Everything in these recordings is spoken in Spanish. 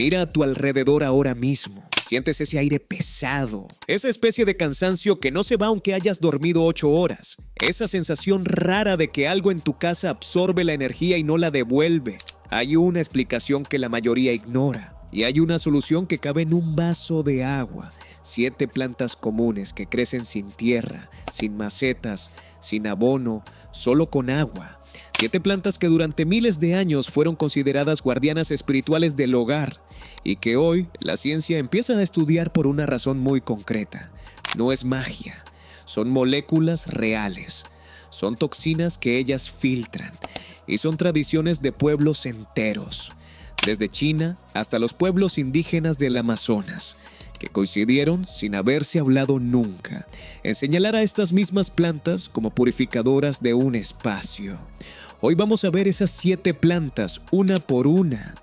Mira a tu alrededor ahora mismo. Sientes ese aire pesado, esa especie de cansancio que no se va aunque hayas dormido 8 horas. Esa sensación rara de que algo en tu casa absorbe la energía y no la devuelve. Hay una explicación que la mayoría ignora. Y hay una solución que cabe en un vaso de agua. 7 plantas comunes que crecen sin tierra, sin macetas, sin abono, solo con agua. 7 plantas que durante miles de años fueron consideradas guardianas espirituales del hogar y que hoy la ciencia empieza a estudiar por una razón muy concreta. No es magia, son moléculas reales, son toxinas que ellas filtran y son tradiciones de pueblos enteros, desde China hasta los pueblos indígenas del Amazonas, que coincidieron sin haberse hablado nunca en señalar a estas mismas plantas como purificadoras de un espacio. Hoy vamos a ver esas 7 plantas una por una.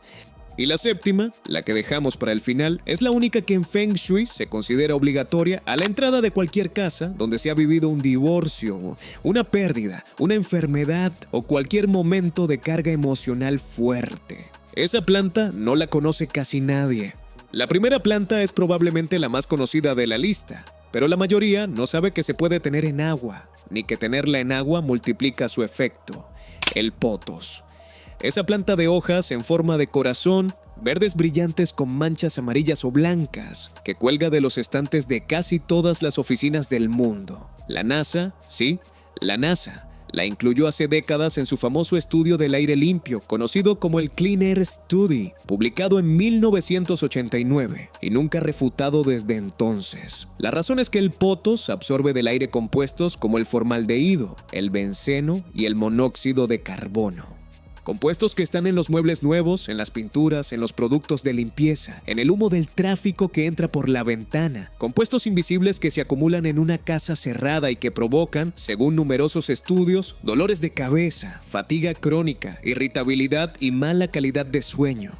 Y la séptima, la que dejamos para el final, es la única que en Feng Shui se considera obligatoria a la entrada de cualquier casa donde se ha vivido un divorcio, una pérdida, una enfermedad o cualquier momento de carga emocional fuerte. Esa planta no la conoce casi nadie. La primera planta es probablemente la más conocida de la lista, pero la mayoría no sabe que se puede tener en agua, ni que tenerla en agua multiplica su efecto, el potos. Esa planta de hojas en forma de corazón, verdes brillantes con manchas amarillas o blancas, que cuelga de los estantes de casi todas las oficinas del mundo. La NASA, sí, la NASA, la incluyó hace décadas en su famoso estudio del aire limpio, conocido como el Clean Air Study, publicado en 1989 y nunca refutado desde entonces. La razón es que el potos absorbe del aire compuestos como el formaldehído, el benceno y el monóxido de carbono. Compuestos que están en los muebles nuevos, en las pinturas, en los productos de limpieza, en el humo del tráfico que entra por la ventana. Compuestos invisibles que se acumulan en una casa cerrada y que provocan, según numerosos estudios, dolores de cabeza, fatiga crónica, irritabilidad y mala calidad de sueño.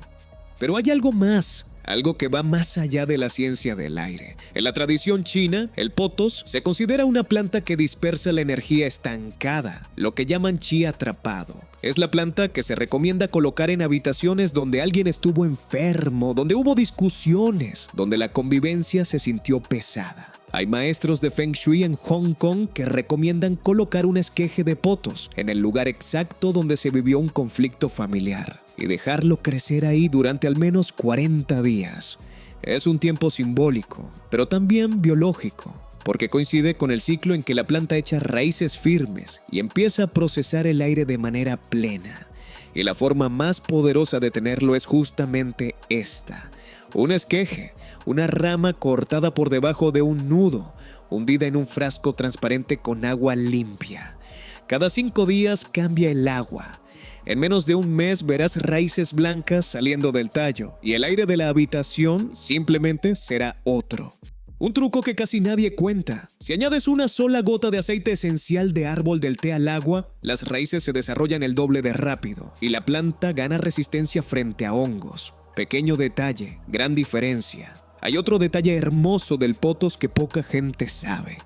Pero hay algo más. Algo que va más allá de la ciencia del aire. En la tradición china, el potos se considera una planta que dispersa la energía estancada, lo que llaman chi atrapado. Es la planta que se recomienda colocar en habitaciones donde alguien estuvo enfermo, donde hubo discusiones, donde la convivencia se sintió pesada. Hay maestros de Feng Shui en Hong Kong que recomiendan colocar un esqueje de potos en el lugar exacto donde se vivió un conflicto familiar y dejarlo crecer ahí durante al menos 40 días. Es un tiempo simbólico, pero también biológico, porque coincide con el ciclo en que la planta echa raíces firmes y empieza a procesar el aire de manera plena. Y la forma más poderosa de tenerlo es justamente esta: un esqueje, una rama cortada por debajo de un nudo, hundida en un frasco transparente con agua limpia. Cada 5 días cambia el agua. En menos de un mes verás raíces blancas saliendo del tallo y el aire de la habitación simplemente será otro. Un truco que casi nadie cuenta: si añades una sola gota de aceite esencial de árbol del té al agua, las raíces se desarrollan el doble de rápido y la planta gana resistencia frente a hongos. Pequeño detalle, gran diferencia. Hay otro detalle hermoso del potos que poca gente sabe.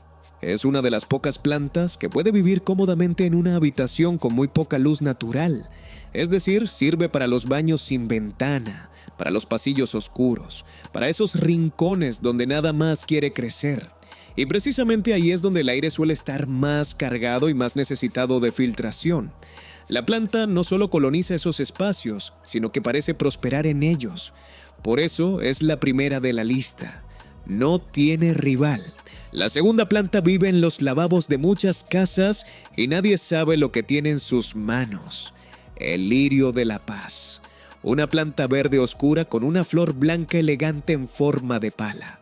Es una de las pocas plantas que puede vivir cómodamente en una habitación con muy poca luz natural. Es decir, sirve para los baños sin ventana, para los pasillos oscuros, para esos rincones donde nada más quiere crecer. Y precisamente ahí es donde el aire suele estar más cargado y más necesitado de filtración. La planta no solo coloniza esos espacios, sino que parece prosperar en ellos. Por eso es la primera de la lista. No tiene rival. La segunda planta vive en los lavabos de muchas casas y nadie sabe lo que tiene en sus manos: el lirio de la paz. Una planta verde oscura con una flor blanca elegante en forma de pala.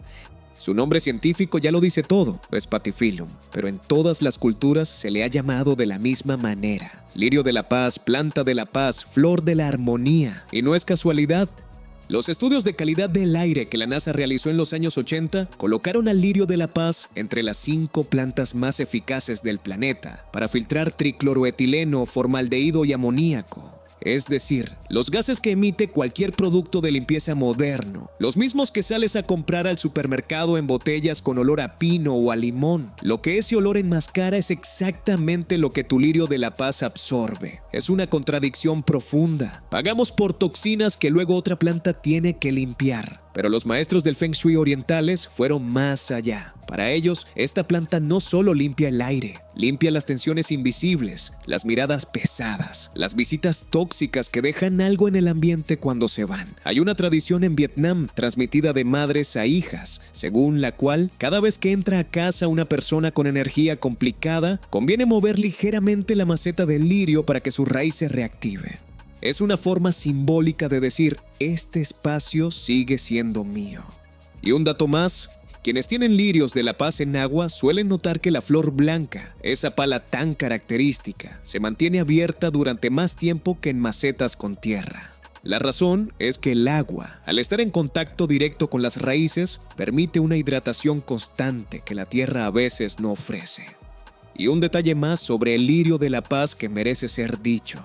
Su nombre científico ya lo dice todo, Spathiphyllum, pero en todas las culturas se le ha llamado de la misma manera: lirio de la paz, planta de la paz, flor de la armonía. Y no es casualidad. Los estudios de calidad del aire que la NASA realizó en los años 80 colocaron al lirio de la paz entre las 5 plantas más eficaces del planeta para filtrar tricloroetileno, formaldehído y amoníaco. es decir, los gases que emite cualquier producto de limpieza moderno, los mismos que sales a comprar al supermercado en botellas con olor a pino o a limón. Lo que ese olor enmascara es exactamente lo que tu lirio de la paz absorbe. Es una contradicción profunda. Pagamos por toxinas que luego otra planta tiene que limpiar. Pero los maestros del Feng Shui orientales fueron más allá. Para ellos, esta planta no solo limpia el aire, limpia las tensiones invisibles, las miradas pesadas, las visitas tóxicas que dejan algo en el ambiente cuando se van. Hay una tradición en Vietnam transmitida de madres a hijas, según la cual cada vez que entra a casa una persona con energía complicada, conviene mover ligeramente la maceta del lirio para que su raíz se reactive. Es una forma simbólica de decir, este espacio sigue siendo mío. Y un dato más, quienes tienen lirios de la paz en agua suelen notar que la flor blanca, esa pala tan característica, se mantiene abierta durante más tiempo que en macetas con tierra. La razón es que el agua, al estar en contacto directo con las raíces, permite una hidratación constante que la tierra a veces no ofrece. Y un detalle más sobre el lirio de la paz que merece ser dicho.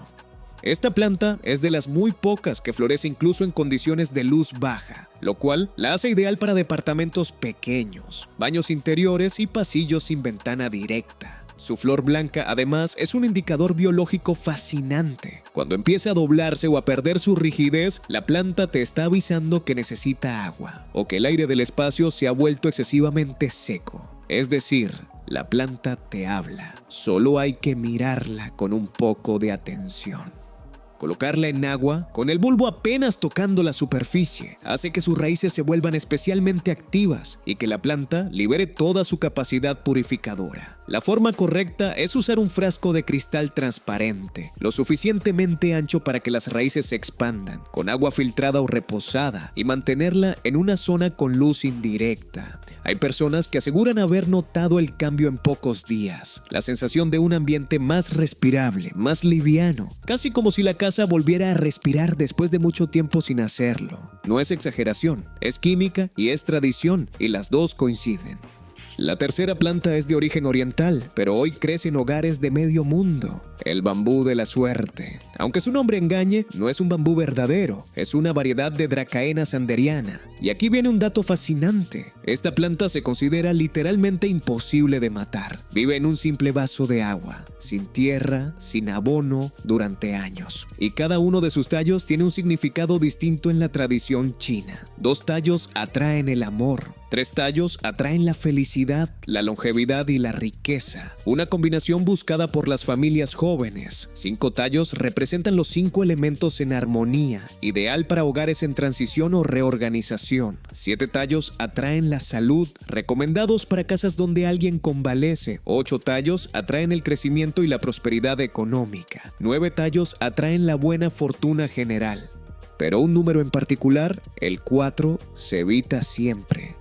Esta planta es de las muy pocas que florece incluso en condiciones de luz baja, lo cual la hace ideal para departamentos pequeños, baños interiores y pasillos sin ventana directa. Su flor blanca, además, es un indicador biológico fascinante. Cuando empieza a doblarse o a perder su rigidez, la planta te está avisando que necesita agua o que el aire del espacio se ha vuelto excesivamente seco. Es decir, la planta te habla. Solo hay que mirarla con un poco de atención. Colocarla en agua, con el bulbo apenas tocando la superficie, hace que sus raíces se vuelvan especialmente activas y que la planta libere toda su capacidad purificadora. La forma correcta es usar un frasco de cristal transparente, lo suficientemente ancho para que las raíces se expandan, con agua filtrada o reposada, y mantenerla en una zona con luz indirecta. Hay personas que aseguran haber notado el cambio en pocos días, la sensación de un ambiente más respirable, más liviano, casi como si la casa volviera a respirar después de mucho tiempo sin hacerlo. No es exageración, es química y es tradición, y las dos coinciden. La tercera planta es de origen oriental, pero hoy crece en hogares de medio mundo, el bambú de la suerte. Aunque su nombre engañe, no es un bambú verdadero, es una variedad de Dracaena sanderiana. Y aquí viene un dato fascinante. Esta planta se considera literalmente imposible de matar. Vive en un simple vaso de agua, sin tierra, sin abono, durante años. Y cada uno de sus tallos tiene un significado distinto en la tradición china. 2 tallos atraen el amor. 3 tallos atraen la felicidad, la longevidad y la riqueza, una combinación buscada por las familias jóvenes. 5 tallos representan los 5 elementos en armonía, ideal para hogares en transición o reorganización. 7 tallos atraen la salud, recomendados para casas donde alguien convalece. 8 tallos atraen el crecimiento y la prosperidad económica. 9 tallos atraen la buena fortuna general. Pero un número en particular, el 4, se evita siempre,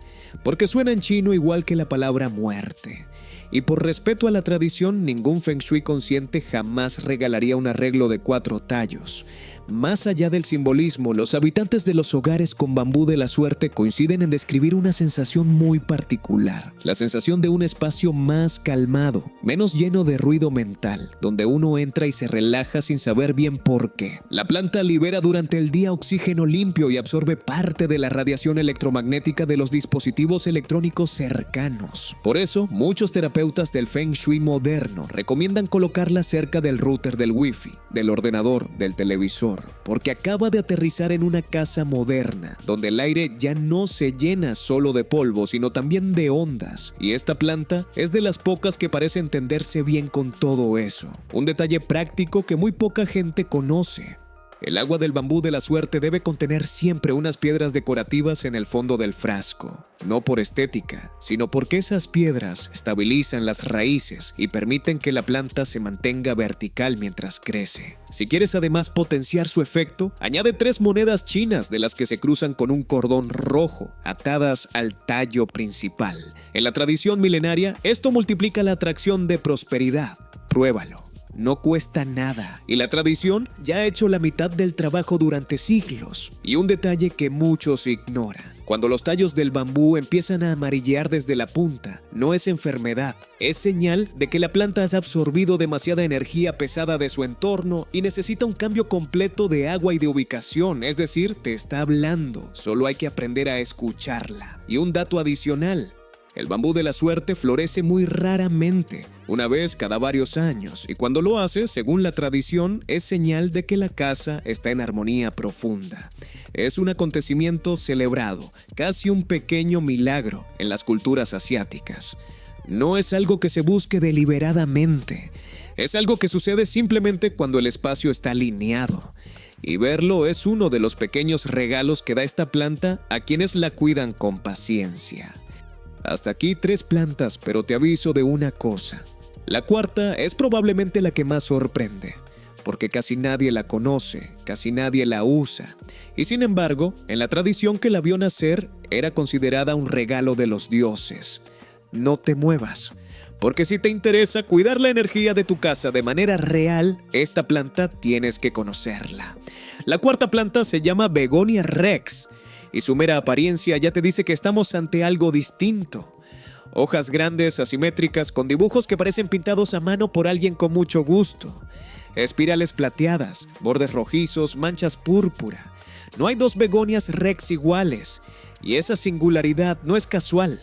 porque suena en chino igual que la palabra muerte. Y por respeto a la tradición, ningún Feng Shui consciente jamás regalaría un arreglo de 4 tallos. Más allá del simbolismo, los habitantes de los hogares con bambú de la suerte coinciden en describir una sensación muy particular. La sensación de un espacio más calmado, menos lleno de ruido mental, donde uno entra y se relaja sin saber bien por qué. La planta libera durante el día oxígeno limpio y absorbe parte de la radiación electromagnética de los dispositivos electrónicos cercanos. Por eso, muchos terapeutas del Feng Shui moderno recomiendan colocarla cerca del router del Wi-Fi, del ordenador, del televisor, porque acaba de aterrizar en una casa moderna, donde el aire ya no se llena solo de polvo, sino también de ondas, y esta planta es de las pocas que parece entenderse bien con todo eso. Un detalle práctico que muy poca gente conoce. El agua del bambú de la suerte debe contener siempre unas piedras decorativas en el fondo del frasco, no por estética, sino porque esas piedras estabilizan las raíces y permiten que la planta se mantenga vertical mientras crece. Si quieres además potenciar su efecto, añade 3 monedas chinas de las que se cruzan con un cordón rojo, atadas al tallo principal. En la tradición milenaria, esto multiplica la atracción de prosperidad. Pruébalo. No cuesta nada, y la tradición ya ha hecho la mitad del trabajo durante siglos. Y un detalle que muchos ignoran: Cuando los tallos del bambú empiezan a amarillar desde la punta, no es enfermedad, es señal de que la planta ha absorbido demasiada energía pesada de su entorno y necesita un cambio completo de agua y de ubicación, es decir, te está hablando, solo hay que aprender a escucharla. Y un dato adicional: el bambú de la suerte florece muy raramente, una vez cada varios años, y cuando lo hace, según la tradición, es señal de que la casa está en armonía profunda. Es un acontecimiento celebrado, casi un pequeño milagro en las culturas asiáticas. No es algo que se busque deliberadamente, es algo que sucede simplemente cuando el espacio está alineado. Y verlo es uno de los pequeños regalos que da esta planta a quienes la cuidan con paciencia. Hasta aquí 3 plantas, pero te aviso de una cosa. La cuarta es probablemente la que más sorprende, porque casi nadie la conoce, casi nadie la usa. Y sin embargo, en la tradición que la vio nacer, era considerada un regalo de los dioses. No te muevas, porque si te interesa cuidar la energía de tu casa de manera real, esta planta tienes que conocerla. La cuarta planta se llama Begonia rex, y su mera apariencia ya te dice que estamos ante algo distinto. Hojas grandes, asimétricas, con dibujos que parecen pintados a mano por alguien con mucho gusto. Espirales plateadas, bordes rojizos, manchas púrpura. No hay 2 begonias rex iguales, y esa singularidad no es casual.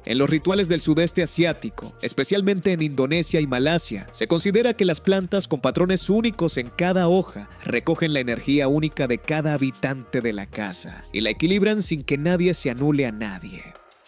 En los rituales del sudeste asiático, especialmente en Indonesia y Malasia, se considera que las plantas con patrones únicos en cada hoja recogen la energía única de cada habitante de la casa y la equilibran sin que nadie se anule a nadie.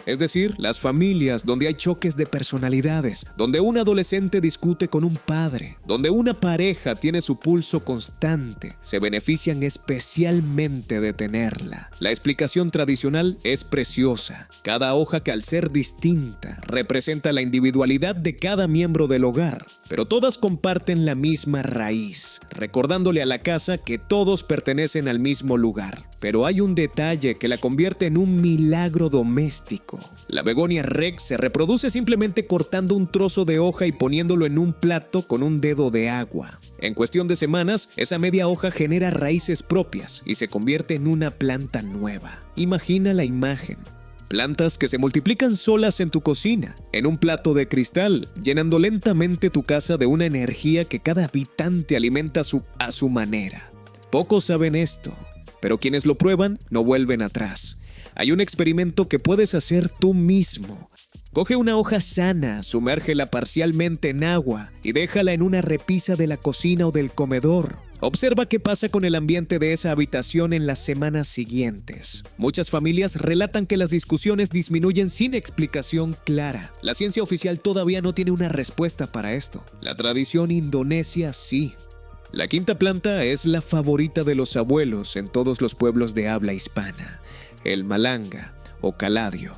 Es decir, las familias donde hay choques de personalidades, donde un adolescente discute con un padre, donde una pareja tiene su pulso constante, se benefician especialmente de tenerla. La explicación tradicional es preciosa. Cada hoja, que al ser distinta, representa la individualidad de cada miembro del hogar, pero todas comparten la misma raíz, recordándole a la casa que todos pertenecen al mismo lugar. Pero hay un detalle que la convierte en un milagro doméstico. La Begonia rex se reproduce simplemente cortando un trozo de hoja y poniéndolo en un plato con un dedo de agua. En cuestión de semanas, esa media hoja genera raíces propias y se convierte en una planta nueva. Imagina la imagen. Plantas que se multiplican solas en tu cocina, en un plato de cristal, llenando lentamente tu casa de una energía que cada habitante alimenta a su manera. Pocos saben esto, pero quienes lo prueban no vuelven atrás. Hay un experimento que puedes hacer tú mismo. Coge una hoja sana, sumérgela parcialmente en agua y déjala en una repisa de la cocina o del comedor. Observa qué pasa con el ambiente de esa habitación en las semanas siguientes. Muchas familias relatan que las discusiones disminuyen sin explicación clara. La ciencia oficial todavía no tiene una respuesta para esto. La tradición indonesia sí. La quinta planta es la favorita de los abuelos en todos los pueblos de habla hispana, el malanga o caladio.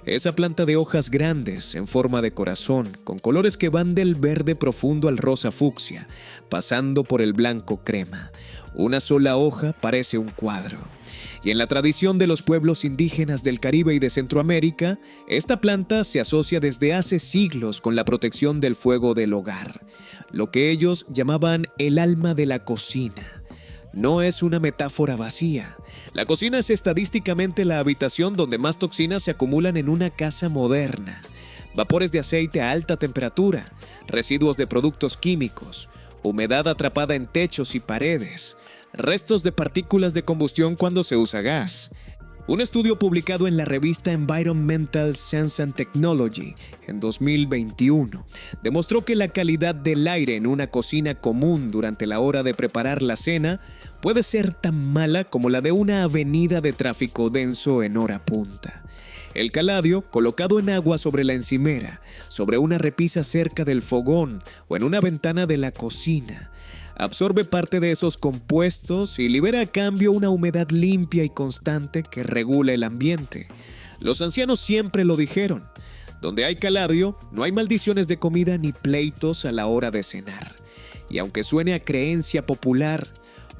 Esa planta de hojas grandes en forma de corazón, con colores que van del verde profundo al rosa fucsia, pasando por el blanco crema. Una sola hoja parece un cuadro. Y en la tradición de los pueblos indígenas del Caribe y de Centroamérica, esta planta se asocia desde hace siglos con la protección del fuego del hogar, lo que ellos llamaban el alma de la cocina. No es una metáfora vacía. La cocina es estadísticamente la habitación donde más toxinas se acumulan en una casa moderna. Vapores de aceite a alta temperatura, residuos de productos químicos, humedad atrapada en techos y paredes, restos de partículas de combustión cuando se usa gas. Un estudio publicado en la revista Environmental Science and Technology en 2021 demostró que la calidad del aire en una cocina común durante la hora de preparar la cena puede ser tan mala como la de una avenida de tráfico denso en hora punta. El caladio, colocado en agua sobre la encimera, sobre una repisa cerca del fogón o en una ventana de la cocina, absorbe parte de esos compuestos y libera a cambio una humedad limpia y constante que regula el ambiente. Los ancianos siempre lo dijeron: donde hay caladio, no hay maldiciones de comida ni pleitos a la hora de cenar. Y aunque suene a creencia popular,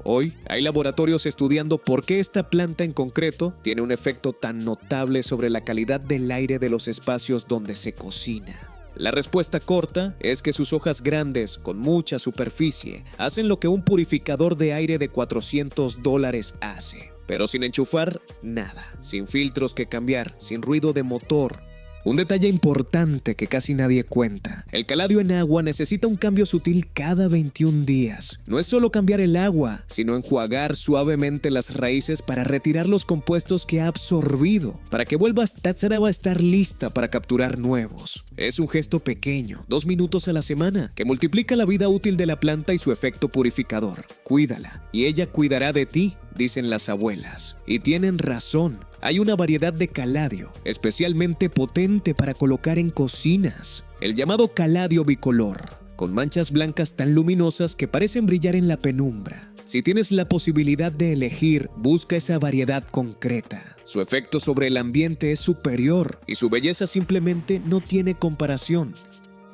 hoy hay laboratorios estudiando por qué esta planta en concreto tiene un efecto tan notable sobre la calidad del aire de los espacios donde se cocina. La respuesta corta es que sus hojas grandes, con mucha superficie, hacen lo que un purificador de aire de $400 hace. pero sin enchufar nada, sin filtros que cambiar, sin ruido de motor. Un detalle importante que casi nadie cuenta: el caladio en agua necesita un cambio sutil cada 21 días. No es solo cambiar el agua, sino enjuagar suavemente las raíces para retirar los compuestos que ha absorbido, para que vuelva a estar lista para capturar nuevos. Es un gesto pequeño, 2 minutos a la semana, que multiplica la vida útil de la planta y su efecto purificador. Cuídala, y ella cuidará de ti, dicen las abuelas. Y tienen razón. Hay una variedad de caladio, especialmente potente para colocar en cocinas. El llamado caladio bicolor, con manchas blancas tan luminosas que parecen brillar en la penumbra. Si tienes la posibilidad de elegir, busca esa variedad concreta. Su efecto sobre el ambiente es superior y su belleza simplemente no tiene comparación.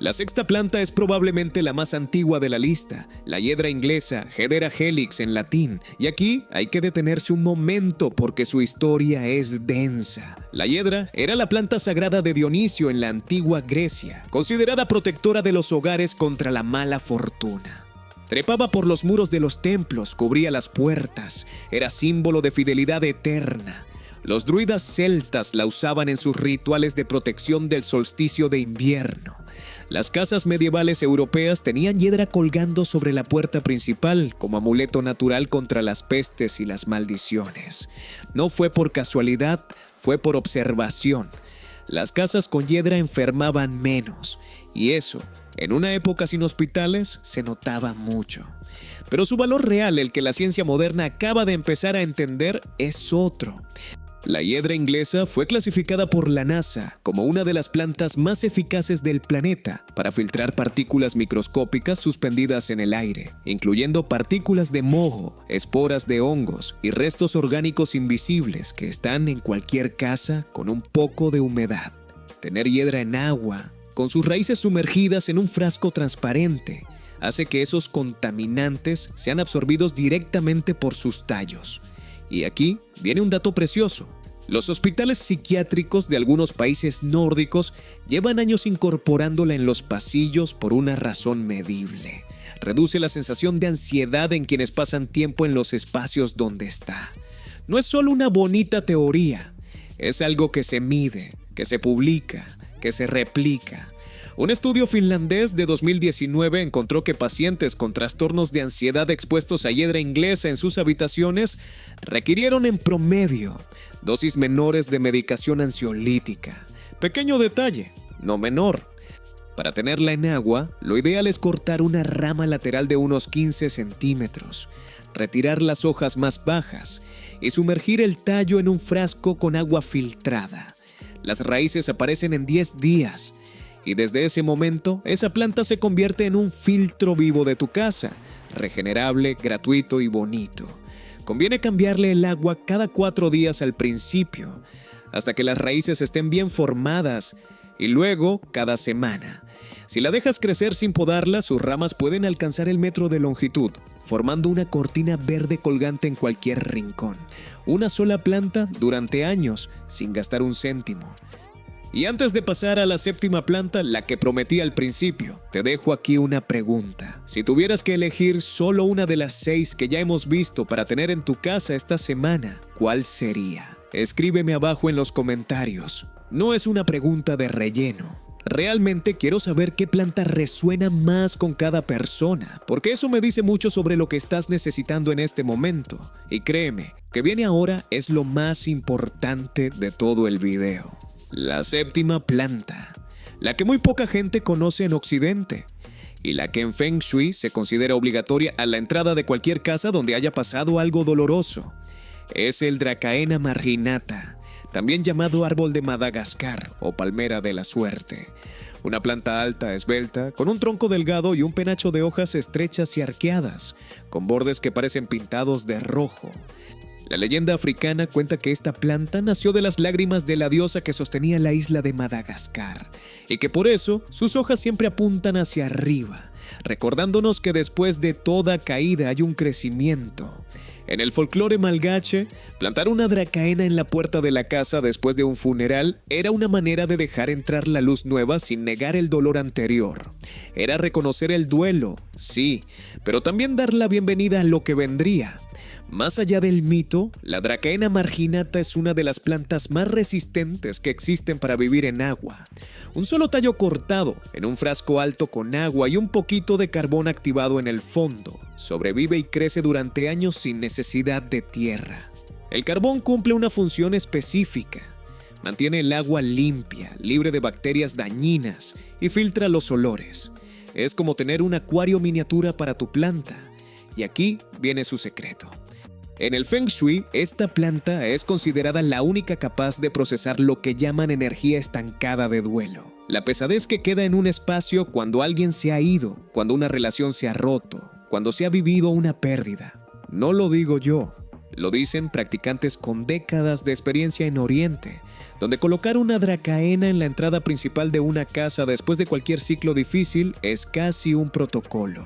La sexta planta es probablemente la más antigua de la lista, la hiedra inglesa, Hedera helix en latín, y aquí hay que detenerse un momento porque su historia es densa. La hiedra era la planta sagrada de Dionisio en la antigua Grecia, considerada protectora de los hogares contra la mala fortuna. Trepaba por los muros de los templos, cubría las puertas, era símbolo de fidelidad eterna. Los druidas celtas la usaban en sus rituales de protección del solsticio de invierno. Las casas medievales europeas tenían hiedra colgando sobre la puerta principal como amuleto natural contra las pestes y las maldiciones. No fue por casualidad, fue por observación. Las casas con hiedra enfermaban menos, y eso, en una época sin hospitales, se notaba mucho. Pero su valor real, el que la ciencia moderna acaba de empezar a entender, es otro. La hiedra inglesa fue clasificada por la NASA como una de las plantas más eficaces del planeta para filtrar partículas microscópicas suspendidas en el aire, incluyendo partículas de moho, esporas de hongos y restos orgánicos invisibles que están en cualquier casa con un poco de humedad. Tener hiedra en agua, con sus raíces sumergidas en un frasco transparente, hace que esos contaminantes sean absorbidos directamente por sus tallos. Y aquí viene un dato precioso. Los hospitales psiquiátricos de algunos países nórdicos llevan años incorporándola en los pasillos por una razón medible. Reduce la sensación de ansiedad en quienes pasan tiempo en los espacios donde está. No es solo una bonita teoría, es algo que se mide, que se publica, que se replica. Un estudio finlandés de 2019 encontró que pacientes con trastornos de ansiedad expuestos a hiedra inglesa en sus habitaciones requirieron en promedio dosis menores de medicación ansiolítica. Pequeño detalle, no menor. Para tenerla en agua, lo ideal es cortar una rama lateral de unos 15 centímetros, retirar las hojas más bajas y sumergir el tallo en un frasco con agua filtrada. Las raíces aparecen en 10 días. Y desde ese momento, esa planta se convierte en un filtro vivo de tu casa, regenerable, gratuito y bonito. Conviene cambiarle el agua cada 4 días al principio, hasta que las raíces estén bien formadas, y luego cada semana. Si la dejas crecer sin podarla, sus ramas pueden alcanzar el metro de longitud, formando una cortina verde colgante en cualquier rincón. Una sola planta durante años, sin gastar un céntimo. Y antes de pasar a la séptima planta, la que prometí al principio, te dejo aquí una pregunta. Si tuvieras que elegir solo una de las 6 que ya hemos visto para tener en tu casa esta semana, ¿cuál sería? Escríbeme abajo en los comentarios. No es una pregunta de relleno. Realmente quiero saber qué planta resuena más con cada persona, porque eso me dice mucho sobre lo que estás necesitando en este momento. Y créeme, que viene ahora es lo más importante de todo el video. La séptima planta, la que muy poca gente conoce en Occidente y la que en Feng Shui se considera obligatoria a la entrada de cualquier casa donde haya pasado algo doloroso, es el Dracaena marginata, también llamado árbol de Madagascar o palmera de la suerte. Una planta alta, esbelta, con un tronco delgado y un penacho de hojas estrechas y arqueadas, con bordes que parecen pintados de rojo. La leyenda africana cuenta que esta planta nació de las lágrimas de la diosa que sostenía la isla de Madagascar y que por eso sus hojas siempre apuntan hacia arriba, recordándonos que después de toda caída hay un crecimiento. En el folclore malgache, plantar una dracaena en la puerta de la casa después de un funeral era una manera de dejar entrar la luz nueva sin negar el dolor anterior. Era reconocer el duelo, sí, pero también dar la bienvenida a lo que vendría. Más allá del mito, la Dracaena marginata es una de las plantas más resistentes que existen para vivir en agua. Un solo tallo cortado, en un frasco alto con agua y un poquito de carbón activado en el fondo, sobrevive y crece durante años sin necesidad de tierra. El carbón cumple una función específica. Mantiene el agua limpia, libre de bacterias dañinas y filtra los olores. Es como tener un acuario miniatura para tu planta. Y aquí viene su secreto. En el Feng Shui, esta planta es considerada la única capaz de procesar lo que llaman energía estancada de duelo. La pesadez que queda en un espacio cuando alguien se ha ido, cuando una relación se ha roto, cuando se ha vivido una pérdida. No lo digo yo, lo dicen practicantes con décadas de experiencia en Oriente, donde colocar una dracaena en la entrada principal de una casa después de cualquier ciclo difícil es casi un protocolo.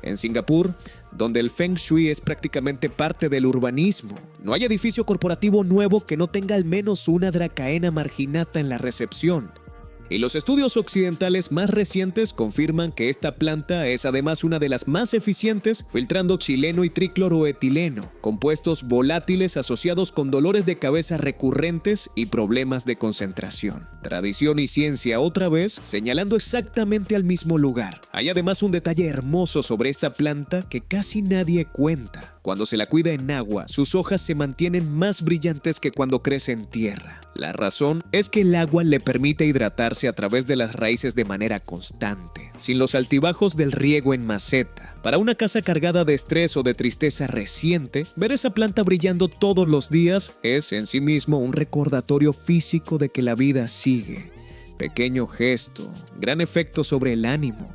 En Singapur, donde el Feng Shui es prácticamente parte del urbanismo, no hay edificio corporativo nuevo que no tenga al menos una dracaena marginata en la recepción. Y los estudios occidentales más recientes confirman que esta planta es además una de las más eficientes, filtrando xileno y tricloroetileno, compuestos volátiles asociados con dolores de cabeza recurrentes y problemas de concentración. Tradición y ciencia otra vez señalando exactamente al mismo lugar. Hay además un detalle hermoso sobre esta planta que casi nadie cuenta. Cuando se la cuida en agua, sus hojas se mantienen más brillantes que cuando crece en tierra. La razón es que el agua le permite hidratarse a través de las raíces de manera constante, sin los altibajos del riego en maceta. Para una casa cargada de estrés o de tristeza reciente, ver esa planta brillando todos los días es en sí mismo un recordatorio físico de que la vida sigue. Pequeño gesto, gran efecto sobre el ánimo.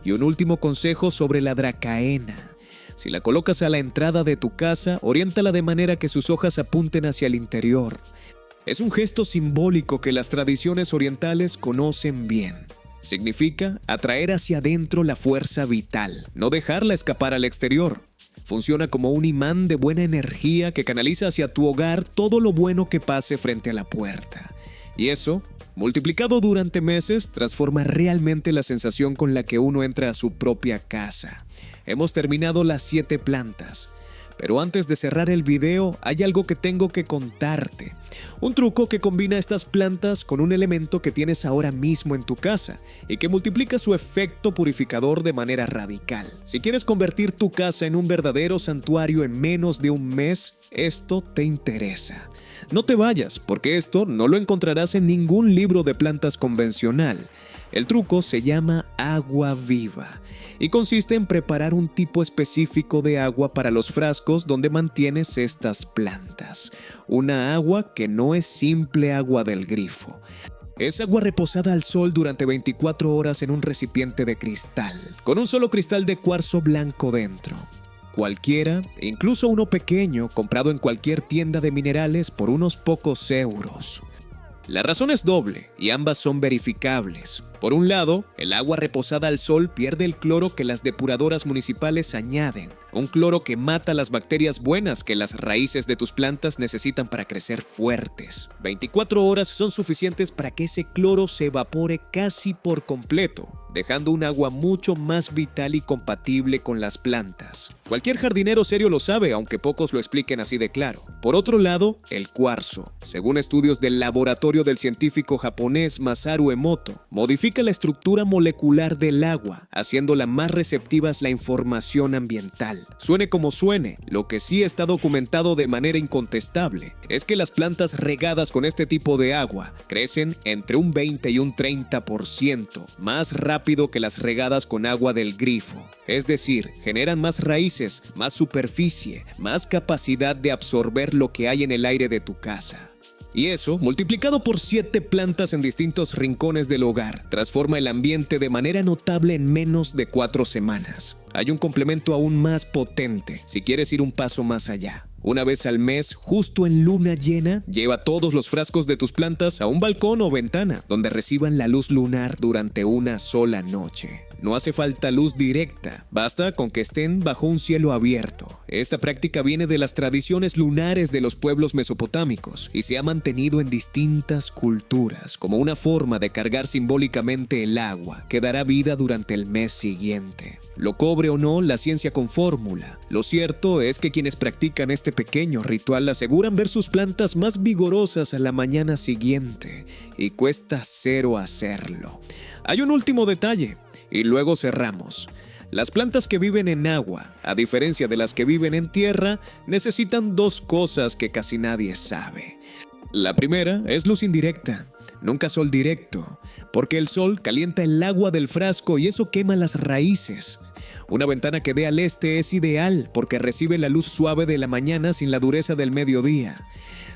Y un último consejo sobre la dracaena. Si la colocas a la entrada de tu casa, oriéntala de manera que sus hojas apunten hacia el interior. Es un gesto simbólico que las tradiciones orientales conocen bien. Significa atraer hacia adentro la fuerza vital, no dejarla escapar al exterior. Funciona como un imán de buena energía que canaliza hacia tu hogar todo lo bueno que pase frente a la puerta. Y eso, multiplicado durante meses, transforma realmente la sensación con la que uno entra a su propia casa. Hemos terminado las 7 plantas. Pero antes de cerrar el video, hay algo que tengo que contarte. Un truco que combina estas plantas con un elemento que tienes ahora mismo en tu casa y que multiplica su efecto purificador de manera radical. Si quieres convertir tu casa en un verdadero santuario en menos de un mes, esto te interesa. No te vayas, porque esto no lo encontrarás en ningún libro de plantas convencional. El truco se llama agua viva y consiste en preparar un tipo específico de agua para los frascos donde mantienes estas plantas. Una agua que no es simple agua del grifo. Es agua reposada al sol durante 24 horas en un recipiente de cristal, con un solo cristal de cuarzo blanco dentro. Cualquiera, incluso uno pequeño, comprado en cualquier tienda de minerales por unos pocos euros. La razón es doble y ambas son verificables. Por un lado, el agua reposada al sol pierde el cloro que las depuradoras municipales añaden, un cloro que mata las bacterias buenas que las raíces de tus plantas necesitan para crecer fuertes. 24 horas son suficientes para que ese cloro se evapore casi por completo, dejando un agua mucho más vital y compatible con las plantas. Cualquier jardinero serio lo sabe, aunque pocos lo expliquen así de claro. Por otro lado, el cuarzo. Según estudios del laboratorio del científico japonés Masaru Emoto, modifica la estructura molecular del agua, haciéndola más receptiva a la información ambiental. Suene como suene, lo que sí está documentado de manera incontestable es que las plantas regadas con este tipo de agua crecen entre un 20 y un 30% más rápido que las regadas con agua del grifo. Es decir, generan más raíces, más superficie, más capacidad de absorber lo que hay en el aire de tu casa. Y eso, multiplicado por 7 plantas en distintos rincones del hogar, transforma el ambiente de manera notable en menos de 4 semanas. Hay un complemento aún más potente, si quieres ir un paso más allá. Una vez al mes, justo en luna llena, lleva todos los frascos de tus plantas a un balcón o ventana, donde reciban la luz lunar durante una sola noche. No hace falta luz directa, basta con que estén bajo un cielo abierto. Esta práctica viene de las tradiciones lunares de los pueblos mesopotámicos y se ha mantenido en distintas culturas como una forma de cargar simbólicamente el agua que dará vida durante el mes siguiente. Lo cobre o no la ciencia con fórmula. Lo cierto es que quienes practican este pequeño ritual aseguran ver sus plantas más vigorosas a la mañana siguiente, y cuesta cero hacerlo. Hay un último detalle, y luego cerramos. Las plantas que viven en agua, a diferencia de las que viven en tierra, necesitan dos cosas que casi nadie sabe. La primera es luz indirecta. Nunca sol directo, porque el sol calienta el agua del frasco y eso quema las raíces. Una ventana que dé al este es ideal porque recibe la luz suave de la mañana sin la dureza del mediodía.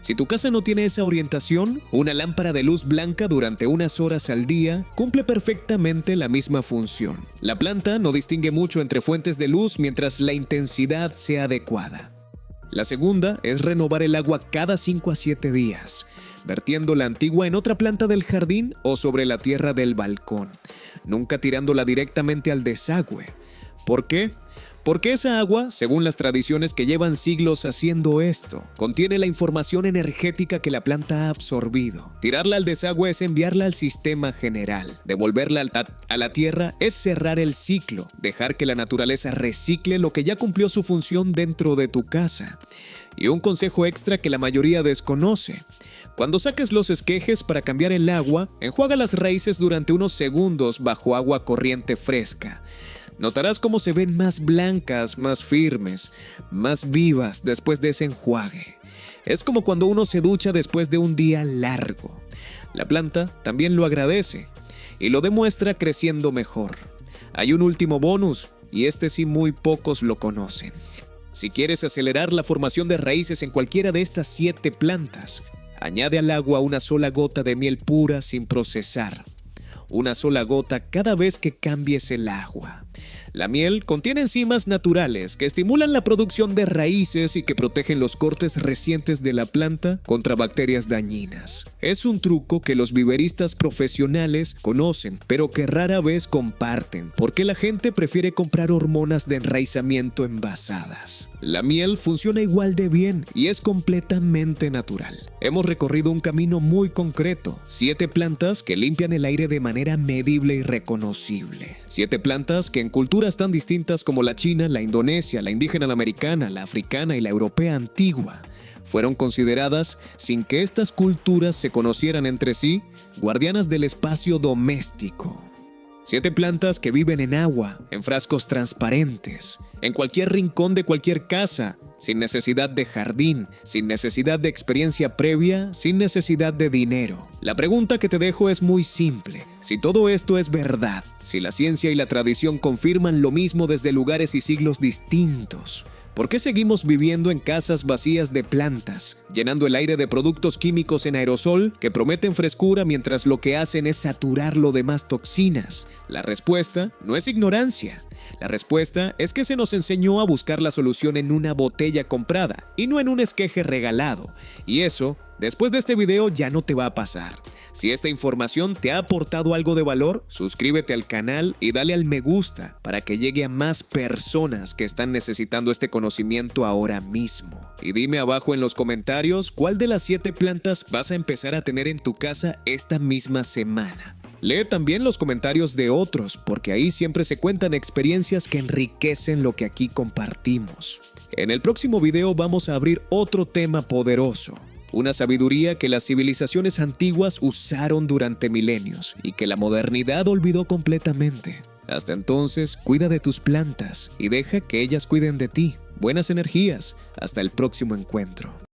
Si tu casa no tiene esa orientación, una lámpara de luz blanca durante unas horas al día cumple perfectamente la misma función. La planta no distingue mucho entre fuentes de luz mientras la intensidad sea adecuada. La segunda es renovar el agua cada 5 a 7 días, vertiendo la antigua en otra planta del jardín o sobre la tierra del balcón, nunca tirándola directamente al desagüe. ¿Por qué? Porque esa agua, según las tradiciones que llevan siglos haciendo esto, contiene la información energética que la planta ha absorbido. Tirarla al desagüe es enviarla al sistema general. Devolverla a la tierra es cerrar el ciclo, dejar que la naturaleza recicle lo que ya cumplió su función dentro de tu casa. Y un consejo extra que la mayoría desconoce. Cuando saques los esquejes para cambiar el agua, enjuaga las raíces durante unos segundos bajo agua corriente fresca. Notarás cómo se ven más blancas, más firmes, más vivas después de ese enjuague. Es como cuando uno se ducha después de un día largo. La planta también lo agradece y lo demuestra creciendo mejor. Hay un último bonus y este sí muy pocos lo conocen. Si quieres acelerar la formación de raíces en cualquiera de estas 7 plantas, añade al agua una sola gota de miel pura sin procesar. Una sola gota cada vez que cambies el agua. La miel contiene enzimas naturales que estimulan la producción de raíces y que protegen los cortes recientes de la planta contra bacterias dañinas. Es un truco que los viveristas profesionales conocen, pero que rara vez comparten, porque la gente prefiere comprar hormonas de enraizamiento envasadas. La miel funciona igual de bien y es completamente natural. Hemos recorrido un camino muy concreto, 7 plantas que limpian el aire de manera medible y reconocible. 7 plantas que en culturas tan distintas como la china, la indonesia, la indígena, la americana, la africana y la europea antigua, fueron consideradas, sin que estas culturas se conocieran entre sí, guardianas del espacio doméstico. 7 plantas que viven en agua, en frascos transparentes, en cualquier rincón de cualquier casa, sin necesidad de jardín, sin necesidad de experiencia previa, sin necesidad de dinero. La pregunta que te dejo es muy simple. Si todo esto es verdad, si la ciencia y la tradición confirman lo mismo desde lugares y siglos distintos, ¿por qué seguimos viviendo en casas vacías de plantas, llenando el aire de productos químicos en aerosol que prometen frescura mientras lo que hacen es saturarlo de más toxinas? La respuesta no es ignorancia. La respuesta es que se nos enseñó a buscar la solución en una botella comprada y no en un esqueje regalado. Y eso, después de este video, ya no te va a pasar. Si esta información te ha aportado algo de valor, suscríbete al canal y dale al me gusta para que llegue a más personas que están necesitando este conocimiento ahora mismo. Y dime abajo en los comentarios cuál de las 7 plantas vas a empezar a tener en tu casa esta misma semana. Lee también los comentarios de otros, porque ahí siempre se cuentan experiencias que enriquecen lo que aquí compartimos. En el próximo video vamos a abrir otro tema poderoso. Una sabiduría que las civilizaciones antiguas usaron durante milenios y que la modernidad olvidó completamente. Hasta entonces, cuida de tus plantas y deja que ellas cuiden de ti. Buenas energías. Hasta el próximo encuentro.